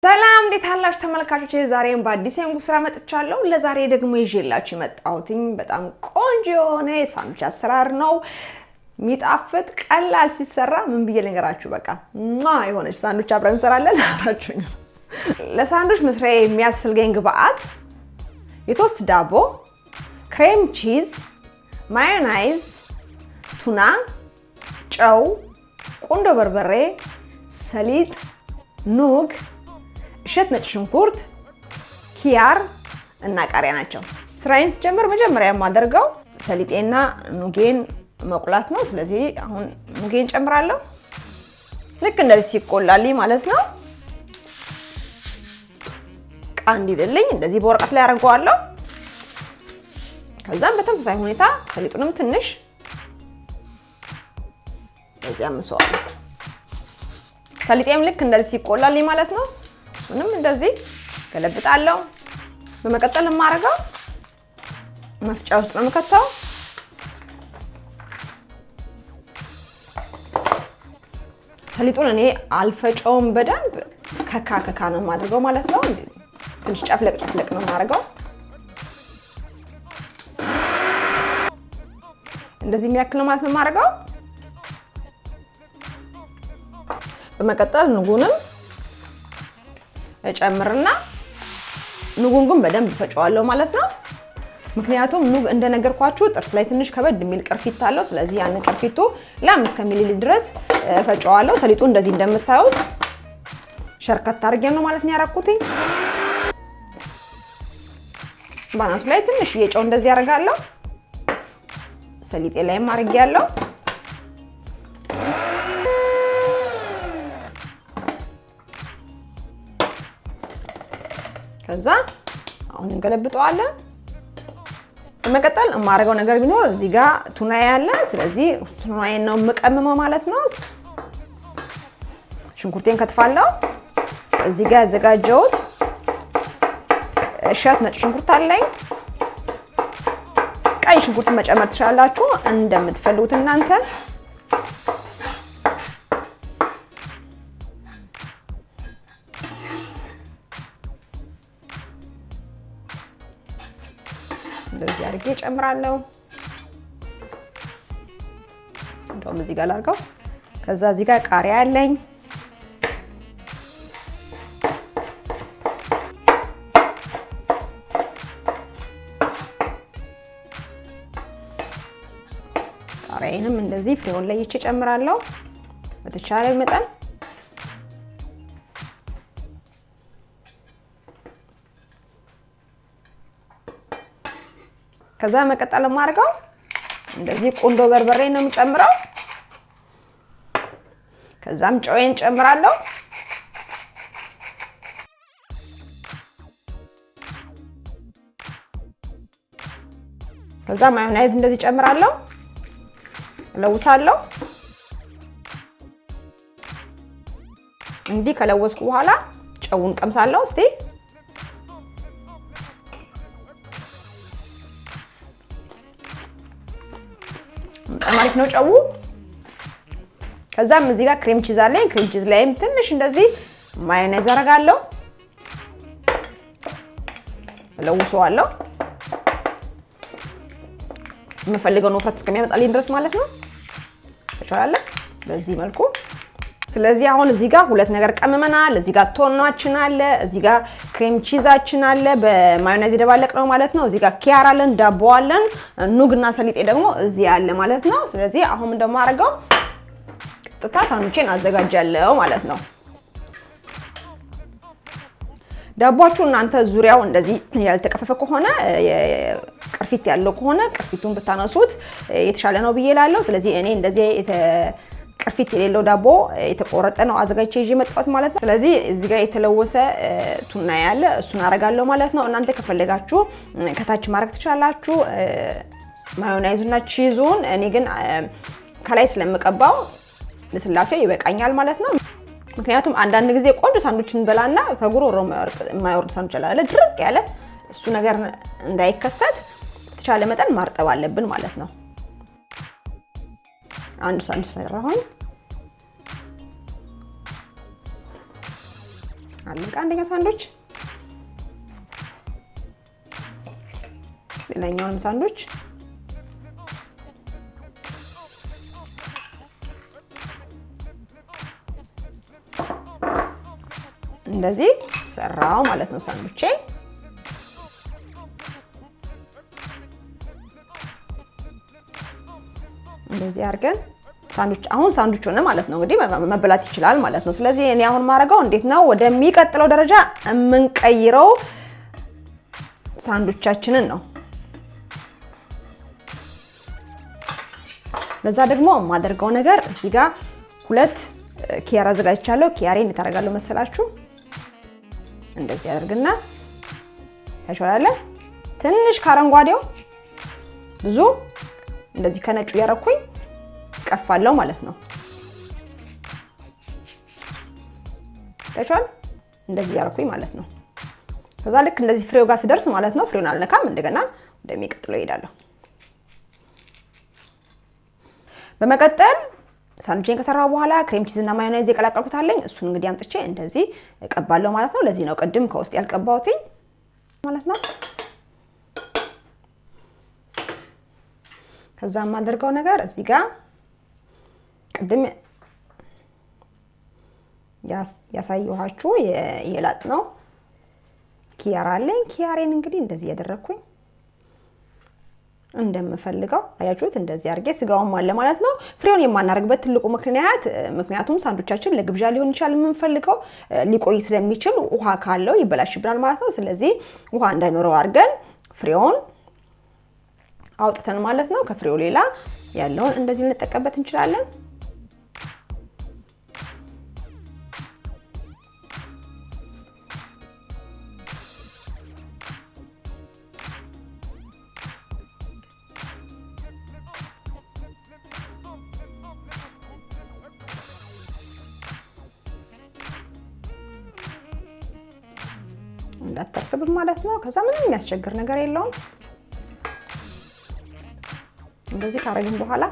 ሰላም እንዴት አላችሁ ተመልካቾቼ ዛሬም በአዲስ የምግብ ስራ መጥቻለሁ ለዛሬ ደግሞ ይዤላችሁ የመጣሁትኝ በጣም ቆንጆ የሆነ ሳንዱች አሰራር ነው ሚጣፍጥ ቀላል ሲሰራ ምን ብዬ ልንገራችሁ በቃ የሆነች ሳንዱች አብረን እንሰራለን አብራችሁኝ ለሳንዱች መስሪያ የሚያስፈልገኝ ግብአት የቶስት ዳቦ ክሬም ቺዝ ማዮናይዝ ቱና ጨው ቆንጆ በርበሬ ሰሊጥ ኑግ እሸት ነጭ ሽንኩርት ኪያር እና ቃሪያ ናቸው ስራዬን ስጀምር መጀመሪያ የማደርገው ሰሊጤና ኑጌን መቁላት ነው ስለዚህ አሁን ኑጌን ጨምራለሁ ልክ እንደዚህ ሲቆላልኝ ማለት ነው ቃንዲልልኝ እንደዚህ በወረቀት ላይ አድርገዋለሁ ከዛም በተመሳሳይ ሁኔታ ሰሊጡንም ትንሽ እዚህ አምሰዋለሁ ሰሊጤም ልክ እንደዚህ ሲቆላልኝ ማለት ነው እሱንም እንደዚህ ገለብጣለሁ በመቀጠል ማረጋው መፍጫ ውስጥ ነው የምከተው ሰሊጡን እኔ አልፈጨውም በደንብ ከካ ነው የማደርገው ማለት ነው ትንሽ ጨፍለቅ ነው የማደርገው እንደዚህ የሚያክል ነው ማለት ነው የማደርገው በመቀጠል ንጉንም እጨምርና ንጉን ግን በደንብ ፈጨዋለሁ ማለት ነው ምክንያቱም ንጉ እንደነገርኳችሁ ጥርስ ላይ ትንሽ ከበድ የሚል ቅርፊት አለው ስለዚህ ያን ቅርፊቱ ለ5 ሚሊ ድረስ ፈጨዋለሁ ሰሊጡ እንደዚህ እንደምታዩት ሸርከት አድርጌ ነው ማለት ነው ያረኩትኝ ባናቱ ላይ ትንሽ የጨው እንደዚህ ያደርጋለሁ ሰሊጤ ላይም አድርጌያለሁ ከዛ አሁን እንገለብጠዋለን በመቀጠል የማደርገው ነገር ቢኖር እዚህ ጋር ቱና ያለ ስለዚህ ቱናዬን ነው የምቀምመው ማለት ነው ሽንኩርቴን ከትፋለሁ እዚህ ጋር ያዘጋጀሁት እሸት ነጭ ሽንኩርት አለኝ ቀይ ሽንኩርት መጨመር ትችላላችሁ እንደምትፈልጉት እናንተ እንደዚህ አድርጌ ጨምራለሁ እንደውም እዚህ ጋር ላድርገው ከዛ እዚህ ጋር ቃሪያ አለኝ ቃሪያዬንም እንደዚህ ፍሬውን ለይቼ ጨምራለሁ በተቻለ መጠን ከዛ መቀጠል ማድረጋው እንደዚህ ቆንጆ በርበሬ ነው የምጨምረው ከዛም ጨውዬን ጨምራለሁ ከዛ ማዮናይዝ እንደዚህ ጨምራለሁ ለውሳለሁ እንዲህ ከለወስኩ በኋላ ጨውን ቀምሳለሁ እስቲ አሪፍ ነው ጨው ከዛም እዚህ ጋር ክሬም ቺዝ አለኝ ክሬም ቺዝ ላይም ትንሽ እንደዚህ ማዮኔዝ አደርጋለሁ ለውሰዋለሁ የምፈልገው ውፍረት እስከሚያመጣልኝ ድረስ ማለት ነው ተቻለ በዚህ መልኩ ስለዚህ አሁን እዚህ ጋር ሁለት ነገር ቀመመናል እዚህ ጋር ቶናችን አለ እዚህ ጋር ክሬም ቺዛችን አለ በማዮኔዝ የደባለቅ ነው ማለት ነው እዚህ ጋር ኪያር አለን ዳቦ አለን ኑግና ሰሊጤ ደግሞ እዚህ አለ ማለት ነው ስለዚህ አሁን እንደማደርገው ቀጥታ ሳንዱቼን አዘጋጃለሁ ማለት ነው ዳቦአችሁ እናንተ ዙሪያው እንደዚህ ያልተቀፈፈ ከሆነ ቅርፊት ያለው ከሆነ ቅርፊቱን ብታነሱት የተሻለ ነው ብዬላለሁ ስለዚህ እኔ እንደዚህ ቅርፊት የሌለው ዳቦ የተቆረጠ ነው አዘጋጅቼ ይዤ መጣሁት ማለት ነው ስለዚህ እዚህ ጋር የተለወሰ ቱና ያለ እሱን አረጋለሁ ማለት ነው እናንተ ከፈለጋችሁ ከታች ማድረግ ትችላላችሁ ማዮናይዙና ቺዙን እኔ ግን ከላይ ስለምቀባው ለስላሴው ይበቃኛል ማለት ነው ምክንያቱም አንዳንድ ጊዜ ቆንጆ ሳንዱችን በላና ከጉሮሮ የማይወርድ ሳንዱች አለ ድርቅ ያለ እሱ ነገር እንዳይከሰት ተቻለ መጠን ማርጠብ አለብን ማለት ነው አንድ ሳንዱች ሰራሁኝ አለቀ አንደኛው ሳንዱች። ሌላኛውንም ሳንዱች እንደዚህ ሰራው ማለት ነው ሳንዱቼ። እንደዚህ አድርገን ሳንዱች አሁን ሳንዱች ሆነ ማለት ነው። እንግዲህ መበላት ይችላል ማለት ነው። ስለዚህ እኔ አሁን ማረጋው እንዴት ነው ወደሚቀጥለው ደረጃ የምንቀይረው ሳንዱቻችንን ነው። ለዛ ደግሞ የማደርገው ነገር እዚህ ጋር 2 ኪያር አዘጋጅቻለሁ። ኪያሬን እንታረጋለሁ መሰላችሁ? እንደዚህ አድርግና ታሽዋለ። ትንሽ ካረንጓዴው ብዙ እንደዚህ ከነጩ ያረኩኝ ቀፋለሁ ማለት ነው። ታሽዋል እንደዚህ ያረኩኝ ማለት ነው። ከዛ ልክ እንደዚህ ፍሬው ጋር ሲደርስ ማለት ነው ፍሬውን አልነካም። እንደገና ወደሚቀጥለው እሄዳለሁ። በመቀጠል ሳንዱቼን ከሰራው በኋላ ክሬም ቺዝ እና ማዮኔዝ የቀላቀልኩት አለኝ። እሱን እንግዲህ አምጥቼ እንደዚህ እቀባለሁ ማለት ነው። ለዚህ ነው ቅድም ከውስጥ ያልቀባሁት ማለት ነው። ከዛ የማደርገው ነገር እዚህ ጋር ቅድም ያሳየኋችሁ የላጥ ነው ኪያር አለኝ። ኪያሬን እንግዲህ እንደዚህ ያደረኩኝ እንደምፈልገው አያችሁት። እንደዚህ አድርጌ ስጋውን አለ ማለት ነው። ፍሬውን የማናደርግበት ትልቁ ምክንያቱም ሳንዱቻችን ለግብዣ ሊሆን ይችላል የምንፈልገው ሊቆይ ስለሚችል ውሃ ካለው ይበላሽብናል ማለት ነው። ስለዚህ ውሃ እንዳይኖረው አድርገን ፍሬውን አውጥተን ማለት ነው ከፍሬው ሌላ ያለውን እንደዚህ ልንጠቀምበት እንችላለን። እንዳትተርፍብ ማለት ነው። ከዛ ምንም የሚያስቸግር ነገር የለውም። እንደዚህ ካረግን በኋላ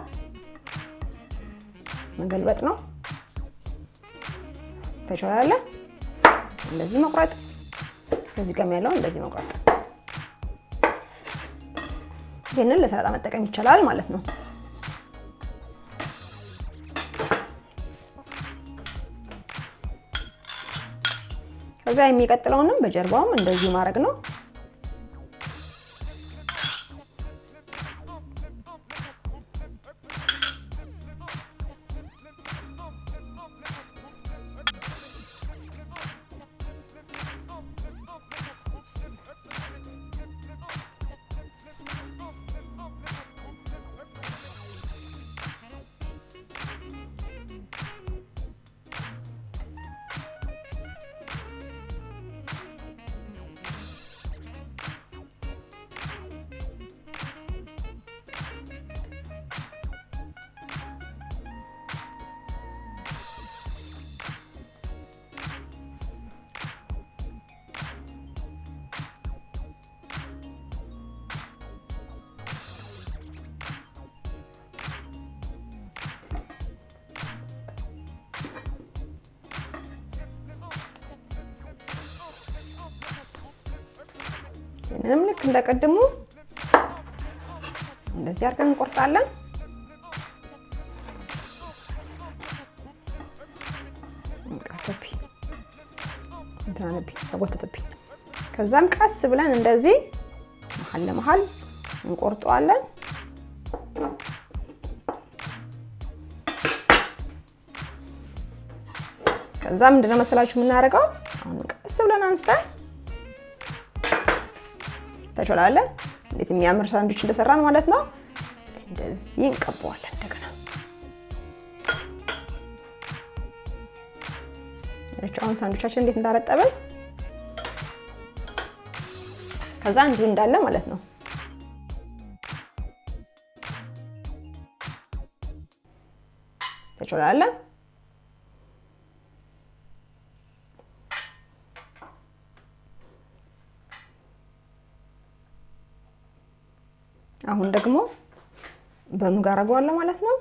መገልበጥ ነው። ተቻላለ እንደዚህ መቁረጥ፣ ከዚህ ጋር ያለው እንደዚህ መቁረጥ። ይሄንን ለሰላጣ መጠቀም ይቻላል ማለት ነው። ከዛ የሚቀጥለውንም በጀርባውም እንደዚህ ማድረግ ነው። ይሄንንም ልክ እንደቀድሙ እንደዚህ አድርገን እንቆርጣለን። ተጎተተብኝ። ከዛም ቀስ ብለን እንደዚህ መሀል ለመሀል እንቆርጠዋለን። ከዛም ምንድነው መሰላችሁ የምናደርገው? አሁን ቀስ ብለን አንስተን ተቾላለ እንዴት የሚያምር ሳንዱች እንደሰራን ማለት ነው። እንደዚህ እንቀባዋለን እንደገና። አሁን ሳንዱቻችን እንዴት እንዳረጠበን ከዛ እንዲሁ እንዳለ ማለት ነው። ተቾላለ አሁን ደግሞ በኑግ አደርገዋለሁ ማለት ነው።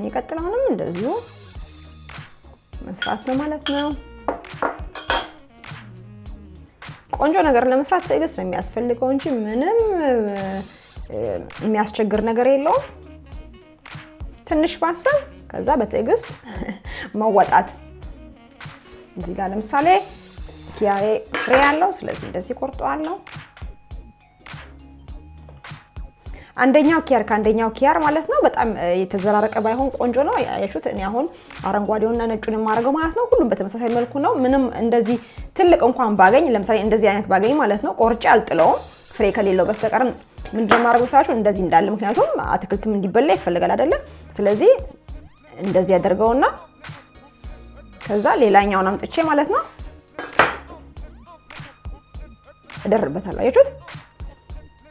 የሚቀጥለውንም እንደዚሁ መስራት ነው ማለት ነው። ቆንጆ ነገር ለመስራት ትዕግስት ነው የሚያስፈልገው እንጂ ምንም የሚያስቸግር ነገር የለውም። ትንሽ ማሰብ ከዛ በትዕግስት መወጣት። እዚህ ጋር ለምሳሌ ኪያሬ ፍሬ ያለው ስለዚህ እንደዚህ ቆርጠዋለሁ። አንደኛው ኪያር ከአንደኛው ኪያር ማለት ነው በጣም የተዘራረቀ ባይሆን ቆንጆ ነው። ያያችሁት እኔ አሁን አረንጓዴውና ነጩን የማደርገው ማለት ነው ሁሉም በተመሳሳይ መልኩ ነው። ምንም እንደዚህ ትልቅ እንኳን ባገኝ ለምሳሌ እንደዚህ አይነት ባገኝ ማለት ነው ቆርጬ አልጥለውም ፍሬ ከሌለው በስተቀር ምንድነው ማድረግ ሳይሆን እንደዚህ እንዳለ ምክንያቱም አትክልትም እንዲበላ ይፈልጋል አይደለ? ስለዚህ እንደዚህ ያደርገውና ከዛ ሌላኛውን አምጥቼ ማለት ነው እደርበታለሁ። አያችሁት?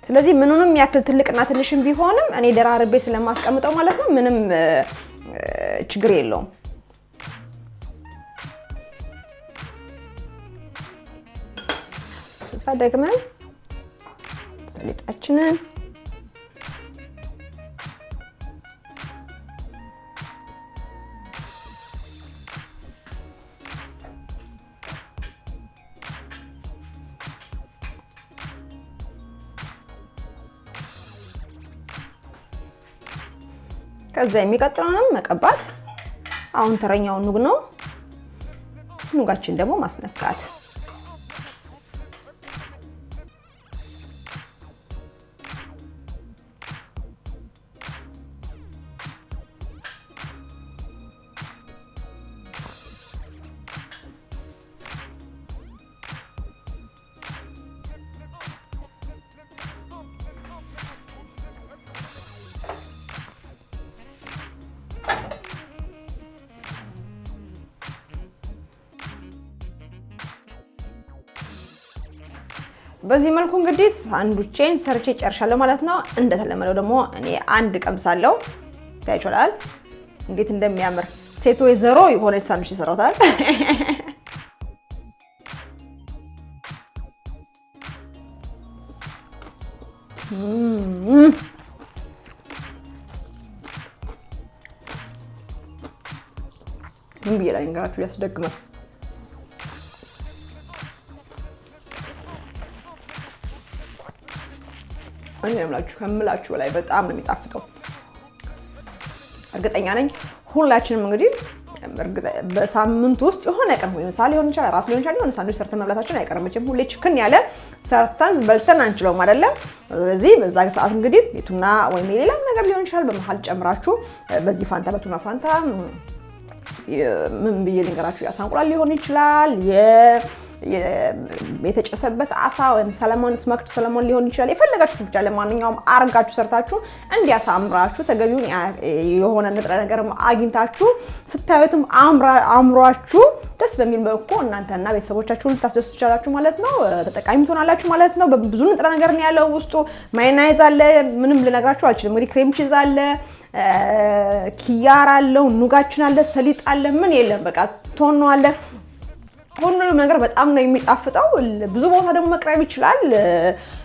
ስለዚህ ምኑንም ያክል ትልቅና ትንሽም ቢሆንም እኔ ደራርቤ ስለማስቀምጠው ማለት ነው ምንም ችግር የለውም። ከዛ ደግመን ሰሊጣችንን ከዛ የሚቀጥለውንም መቀባት። አሁን ተረኛው ኑግ ነው። ኑጋችን ደግሞ ማስነካት። በዚህ መልኩ እንግዲህ ሳንዱቼን ሰርቼ ጨርሻለሁ ማለት ነው። እንደተለመደው ደግሞ እኔ አንድ ቀምሳለሁ። ታይቷል እንዴት እንደሚያምር ሴት ወይዘሮ የሆነ ሳንዱች ይሰራታል። ምን ብዬ ላይ እንጋራችሁ ያስደግማል። እኔ ከምላችሁ በላይ በጣም ነው የሚጣፍጠው። እርግጠኛ ነኝ ሁላችንም እንግዲህ በሳምንት ውስጥ የሆነ ቀን ወይ ምሳሌ ሊሆን ይችላል ራት ሊሆን ይችላል የሆነ ሳንዱች ሰርተን መብላታችን አይቀርም። መቼም ሁሌ ችክን ያለ ሰርተን በልተን አንችለውም አይደለ? ስለዚህ በዛ ሰዓት እንግዲህ የቱና ወይም ሌላ ነገር ሊሆን ይችላል በመሃል ጨምራችሁ በዚህ ፋንታ በቱና ፋንታ ምን ብዬ ልንገራችሁ ያሳንቁላል ሊሆን ይችላል የተጨሰበት አሳ ወይም ሰለሞን ስሞክድ ሰለሞን ሊሆን ይችላል። የፈለጋችሁ ብቻ ለማንኛውም አርጋችሁ ሰርታችሁ እንዲያሳምራችሁ ተገቢውን የሆነ ንጥረ ነገርም አግኝታችሁ ስታዩትም አምሯችሁ ደስ በሚል መልኩ እናንተና ቤተሰቦቻችሁን ልታስደስቱ ትችላላችሁ ማለት ነው። ተጠቃሚ ትሆናላችሁ ማለት ነው። ብዙ ንጥረ ነገር ነው ያለው ውስጡ። ማዮኔዝ አለ፣ ምንም ልነግራችሁ አልችልም። እንግዲህ ክሬም ቺዝ አለ፣ ኪያር አለው፣ ኑጋችን አለ፣ ሰሊጥ አለ፣ ምን የለም በቃ ቶን ነው አለ። ሁሉም ነገር በጣም ነው የሚጣፍጠው። ብዙ ቦታ ደግሞ መቅረብ ይችላል።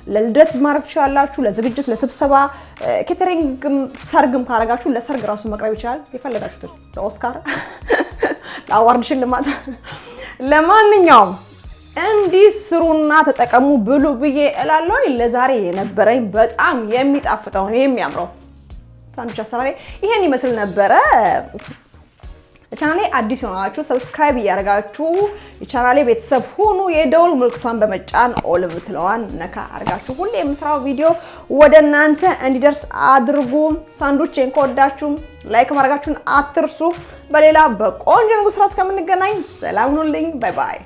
ለልደት ማድረግ ትችላላችሁ፣ ለዝግጅት፣ ለስብሰባ፣ ኬተሪንግ፣ ሰርግም ካረጋችሁ ለሰርግ ራሱ መቅረብ ይችላል። የፈለጋችሁት ለኦስካር ለአዋርድ ሽልማት። ለማንኛውም እንዲህ ስሩና ተጠቀሙ ብሉ ብዬ እላለሁ። ለዛሬ የነበረኝ በጣም የሚጣፍጠው የሚያምረው ሳንዱች አሰራሬ ይሄን ይመስል ነበረ። ቻናሌ አዲስ ሆናችሁ ሰብስክራይብ እያደረጋችሁ የቻናሌ ቤተሰብ ሁኑ። የደውል ምልክቷን በመጫን ኦል ብትለዋን ነካ አድርጋችሁ ሁሌ የምሰራው ቪዲዮ ወደ እናንተ እንዲደርስ አድርጉ። ሳንዱችን ከወዳችሁ ላይክ ማድረጋችሁን አትርሱ። በሌላ በቆንጆ ምግብ ስራ እስከምንገናኝ ሰላም ሁኑልኝ። ባይ ባይ።